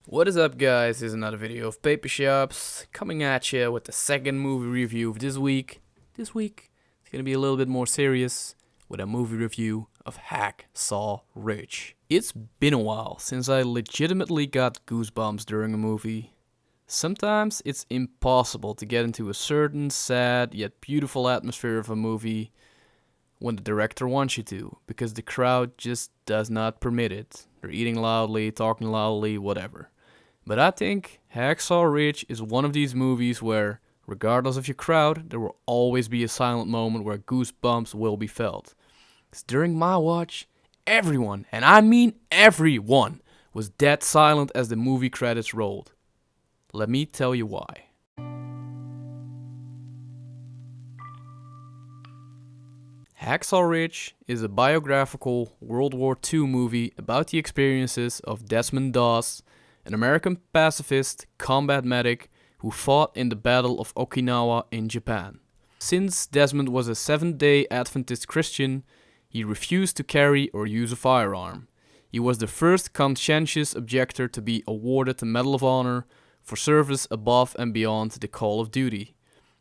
What is up, guys? This is another video of Paper Shops coming at you with the second movie review of this week. This week it's gonna be a little bit more serious with a movie review of Hacksaw Ridge. It's been a while since I legitimately got goosebumps during a movie. Sometimes it's impossible to get into a certain sad yet beautiful atmosphere of a movie when the director wants you to, because the crowd just does not permit it. They're eating loudly, talking loudly, whatever. But I think Hacksaw Ridge is one of these movies where, regardless of your crowd, there will always be a silent moment where goosebumps will be felt. 'Cause during my watch, everyone, and I mean everyone, was dead silent as the movie credits rolled. Let me tell you why. Hacksaw Ridge is a biographical World War II movie about the experiences of Desmond Doss, an American pacifist combat medic who fought in the Battle of Okinawa in Japan. Since Desmond was a Seventh-day Adventist Christian, he refused to carry or use a firearm. He was the first conscientious objector to be awarded the Medal of Honor for service above and beyond the call of duty.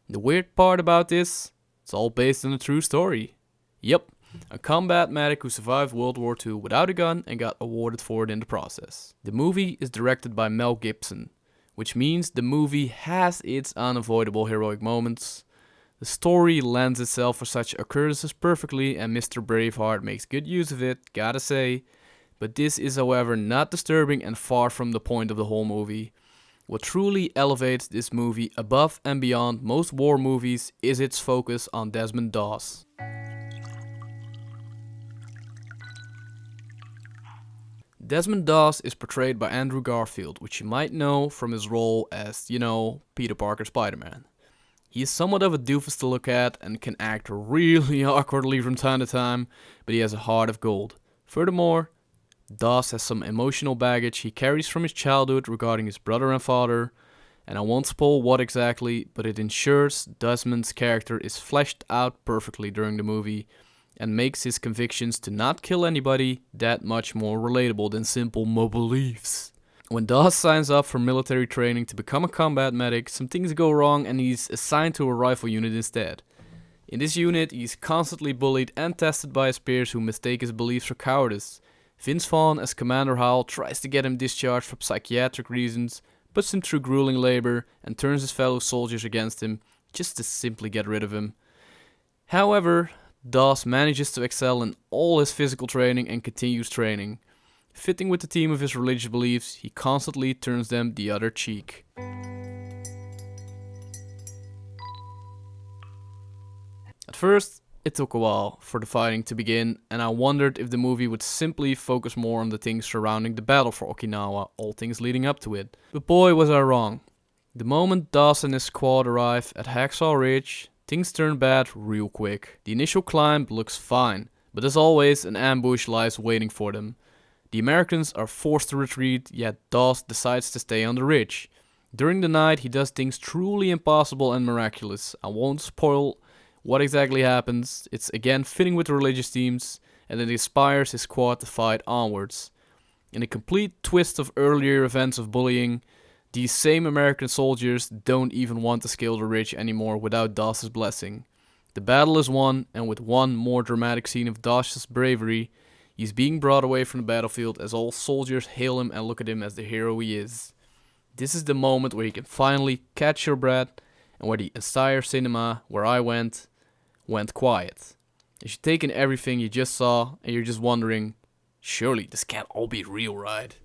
The weird part about this, it's all based on a true story. Yep, a combat medic who survived World War II without a gun and got awarded for it in the process. The movie is directed by Mel Gibson, which means the movie has its unavoidable heroic moments. The story lends itself for such occurrences perfectly, and Mr. Braveheart makes good use of it, gotta say. But this is, however, not disturbing and far from the point of the whole movie. What truly elevates this movie above and beyond most war movies is its focus on Desmond Doss. Desmond Doss is portrayed by Andrew Garfield, which you might know from his role as, Peter Parker Spider-Man. He is somewhat of a doofus to look at and can act really awkwardly from time to time, but he has a heart of gold. Furthermore, Doss has some emotional baggage he carries from his childhood regarding his brother and father, and I won't spoil what exactly, but it ensures Desmond's character is fleshed out perfectly during the movie, and makes his convictions to not kill anybody that much more relatable than simple "my beliefs." When Doss signs up for military training to become a combat medic, some things go wrong and he's assigned to a rifle unit instead. In this unit, he's constantly bullied and tested by his peers who mistake his beliefs for cowardice. Vince Vaughn as Commander Howell tries to get him discharged for psychiatric reasons, puts him through grueling labor, and turns his fellow soldiers against him just to simply get rid of him. However, Doss manages to excel in all his physical training and continues training. Fitting with the theme of his religious beliefs, he constantly turns them the other cheek. At first, it took a while for the fighting to begin, and I wondered if the movie would simply focus more on the things surrounding the battle for Okinawa, all things leading up to it. But boy was I wrong. The moment Doss and his squad arrive at Hacksaw Ridge, things turn bad real quick. The initial climb looks fine, but as always, an ambush lies waiting for them. The Americans are forced to retreat, yet Doss decides to stay on the ridge. During the night, he does things truly impossible and miraculous. I won't spoil what exactly happens. It's again fitting with the religious themes, and it inspires his squad to fight onwards. In a complete twist of earlier events of bullying, these same American soldiers don't even want to scale the ridge anymore without Doss's blessing. The battle is won, and with one more dramatic scene of Doss's bravery, he's being brought away from the battlefield as all soldiers hail him and look at him as the hero he is. This is the moment where you can finally catch your breath, and where the entire cinema where I went quiet. As you take in everything you just saw, and you're just wondering, surely this can't all be real, right?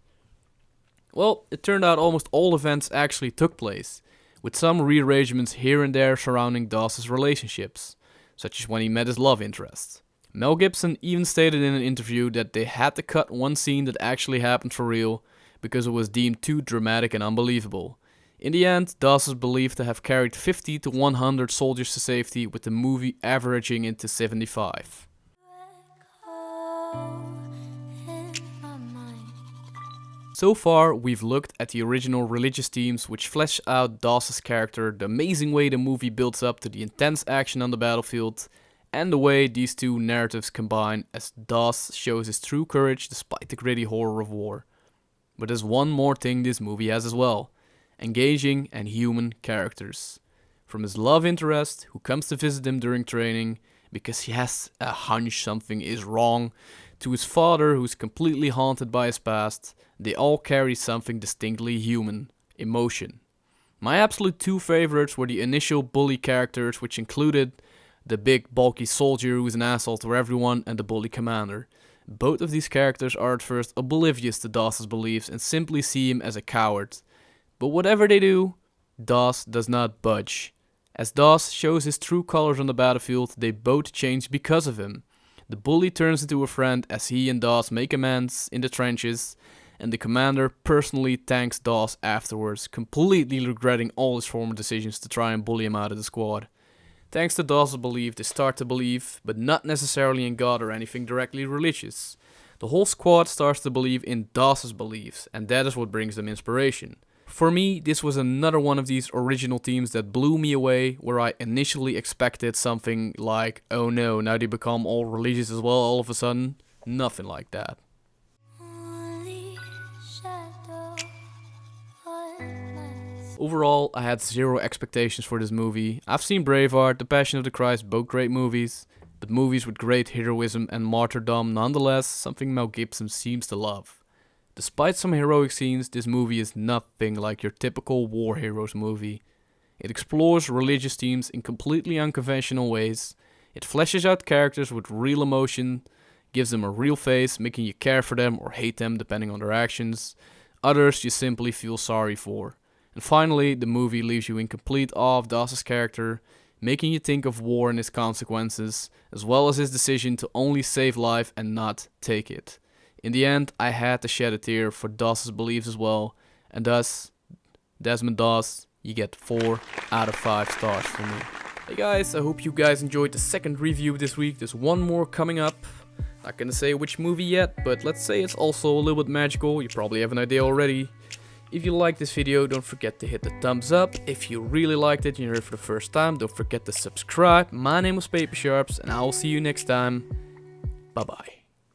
Well, it turned out almost all events actually took place, with some rearrangements here and there surrounding Doss's relationships, such as when he met his love interest. Mel Gibson even stated in an interview that they had to cut one scene that actually happened for real because it was deemed too dramatic and unbelievable. In the end, Doss is believed to have carried 50 to 100 soldiers to safety, with the movie averaging into 75. So far, we've looked at the original religious themes which flesh out Doss's character, the amazing way the movie builds up to the intense action on the battlefield, and the way these two narratives combine as Doss shows his true courage despite the gritty horror of war. But there's one more thing this movie has as well. Engaging and human characters. From his love interest, who comes to visit him during training because he has a hunch something is wrong, to his father who's completely haunted by his past, they all carry something distinctly human: emotion. My absolute two favorites were the initial bully characters, which included the big bulky soldier who's an asshole to everyone and the bully commander. Both of these characters are at first oblivious to Dawes' beliefs and simply see him as a coward. But whatever they do, Dawes does not budge. As Dawes shows his true colors on the battlefield, they both change because of him. The bully turns into a friend as he and Dawes make amends in the trenches, and the commander personally thanks Dawes afterwards, completely regretting all his former decisions to try and bully him out of the squad. Thanks to Dawes' belief, they start to believe, but not necessarily in God or anything directly religious. The whole squad starts to believe in Dawes' beliefs, and that is what brings them inspiration. For me, this was another one of these original teams that blew me away, where I initially expected something like, oh no, now they become all religious as well all of a sudden. Nothing like that. Overall, I had zero expectations for this movie. I've seen Braveheart, The Passion of the Christ, both great movies, but movies with great heroism and martyrdom nonetheless, something Mel Gibson seems to love. Despite some heroic scenes, this movie is nothing like your typical war heroes movie. It explores religious themes in completely unconventional ways. It fleshes out characters with real emotion, gives them a real face, making you care for them or hate them depending on their actions. Others you simply feel sorry for. And finally, the movie leaves you in complete awe of Dawes' character, making you think of war and its consequences, as well as his decision to only save life and not take it. In the end, I had to shed a tear for Dawes' beliefs as well, and thus, Desmond Dawes, you get 4 out of 5 stars from me. Hey guys, I hope you guys enjoyed the second review this week. There's one more coming up. Not gonna say which movie yet, but let's say it's also a little bit magical. You probably have an idea already. If you liked this video, don't forget to hit the thumbs up. If you really liked it and you're here for the first time, don't forget to subscribe. My name was Paper Sharps, and I will see you next time. Bye bye.